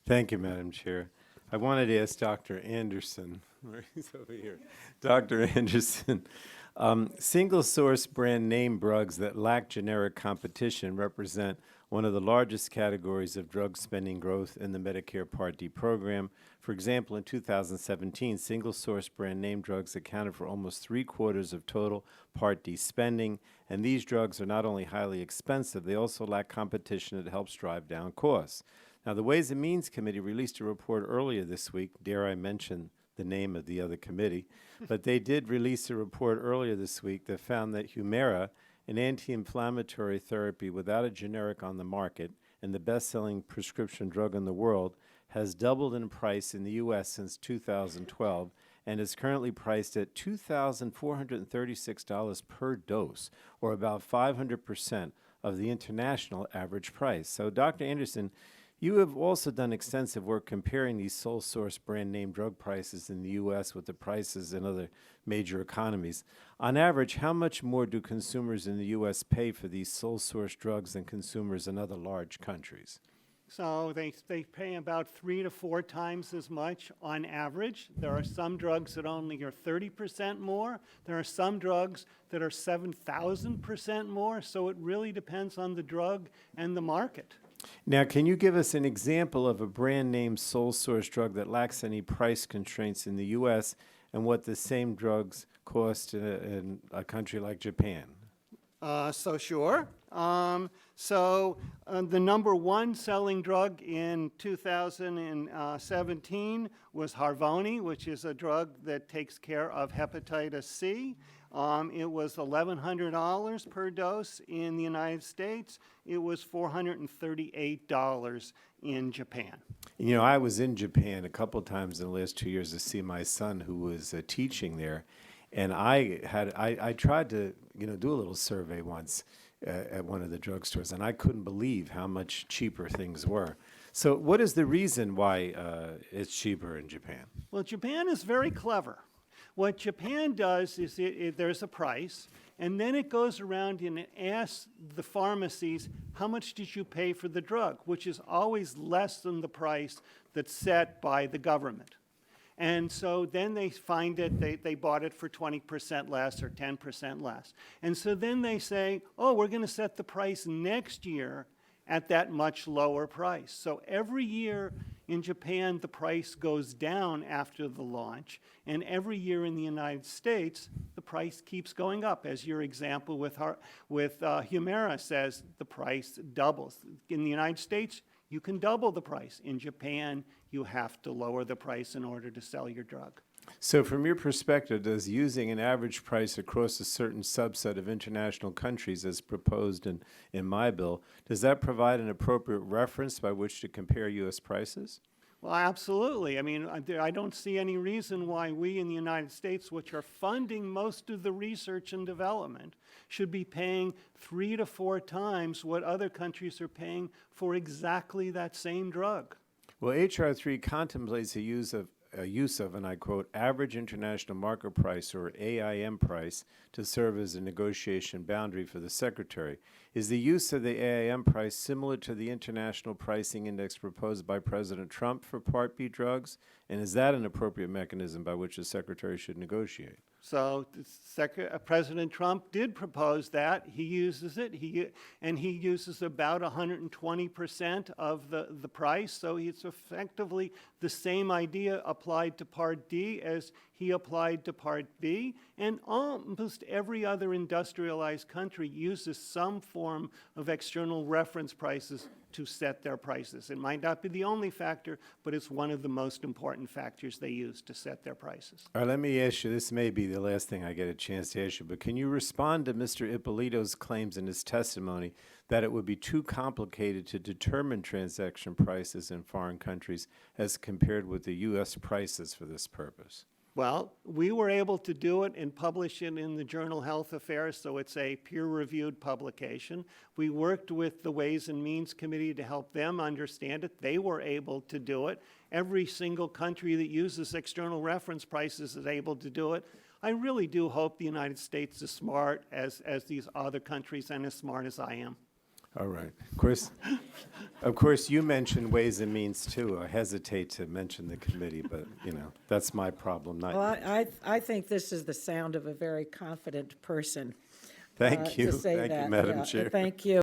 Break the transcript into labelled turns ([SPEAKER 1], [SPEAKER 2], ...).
[SPEAKER 1] Thank you, Madam Chair. I wanted to ask Dr. Anderson, where he's over here. Dr. Anderson, single-source brand name drugs that lack generic competition represent one of the largest categories of drug spending growth in the Medicare Part D program. For example, in 2017, single-source brand name drugs accounted for almost three-quarters of total Part D spending, and these drugs are not only highly expensive, they also lack competition that helps drive down costs. Now, the Ways and Means Committee released a report earlier this week. Dare I mention the name of the other committee? But they did release a report earlier this week that found that Humira, an anti-inflammatory therapy without a generic on the market and the best-selling prescription drug in the world, has doubled in price in the U.S. since 2012 and is currently priced at $2,436 per dose, or about 500% of the international average price. So, Dr. Anderson, you have also done extensive work comparing these sole source brand name drug prices in the U.S. with the prices in other major economies. On average, how much more do consumers in the U.S. pay for these sole source drugs than consumers in other large countries?
[SPEAKER 2] So they pay about 3 to 4 times as much on average. There are some drugs that only are 30% more. There are some drugs that are 7,000% more. So it really depends on the drug and the market.
[SPEAKER 1] Now, can you give us an example of a brand name sole source drug that lacks any price constraints in the U.S. and what the same drugs cost in a country like Japan?
[SPEAKER 2] Sure. The number one selling drug in 2017 was Harvoni, which is a drug that takes care of hepatitis C. It was $1,100 per dose in the United States. It was $438 in Japan.
[SPEAKER 1] You know, I was in Japan a couple times in the last 2 years to see my son who was teaching there. And I tried to, do a little survey once at one of the drugstores, and I couldn't believe how much cheaper things were. So what is the reason why it's cheaper in Japan?
[SPEAKER 2] Well, Japan is very clever. What Japan does is there's a price, and then it goes around and it asks the pharmacies, how much did you pay for the drug, which is always less than the price that's set by the government. And so then they find it, they bought it for 20% less or 10% less. And so then they say, oh, we're going to set the price next year at that much lower price. So every year in Japan, the price goes down after the launch. And every year in the United States, the price keeps going up. As your example with Humira says, the price doubles. In the United States, you can double the price. In Japan, you have to lower the price in order to sell your drug.
[SPEAKER 1] So from your perspective, does using an average price across a certain subset of international countries as proposed in my bill, does that provide an appropriate reference by which to compare U.S. prices?
[SPEAKER 2] Well, absolutely. I mean, I don't see any reason why we in the United States, which are funding most of the research and development, should be paying 3 to 4 times what other countries are paying for exactly that same drug.
[SPEAKER 1] Well, H.R. 3 contemplates a use of, and I quote, average international market price, or AIM price, to serve as a negotiation boundary for the Secretary. Is the use of the AIM price similar to the international pricing index proposed by President Trump for Part B drugs? And is that an appropriate mechanism by which the Secretary should negotiate?
[SPEAKER 2] So President Trump did propose that. He uses it, and he uses about 120% of the price. So it's effectively the same idea applied to Part D as he applied to Part B. And almost every other industrialized country uses some form of external reference prices to set their prices. It might not be the only factor, but it's one of the most important factors they use to set their prices.
[SPEAKER 1] All right, let me ask you, this may be the last thing I get a chance to ask you, but can you respond to Mr. Ippolito's claims in his testimony that it would be too complicated to determine transaction prices in foreign countries as compared with the U.S. prices for this purpose?
[SPEAKER 2] Well, we were able to do it and publish it in the journal Health Affairs, so it's a peer-reviewed publication. We worked with the Ways and Means Committee to help them understand it. They were able to do it. Every single country that uses external reference prices is able to do it. I really do hope the United States is smart as these other countries and as smart as I am.
[SPEAKER 1] All right. Of course, you mentioned Ways and Means too. I hesitate to mention the committee, but, you know, that's my problem, not
[SPEAKER 3] Well,
[SPEAKER 1] yours.
[SPEAKER 3] I think this is the sound of a very confident person.
[SPEAKER 1] Thank you.
[SPEAKER 3] To say
[SPEAKER 1] Thank you,
[SPEAKER 3] that.
[SPEAKER 1] Madam
[SPEAKER 3] Yeah,
[SPEAKER 1] Chair.
[SPEAKER 3] Thank you.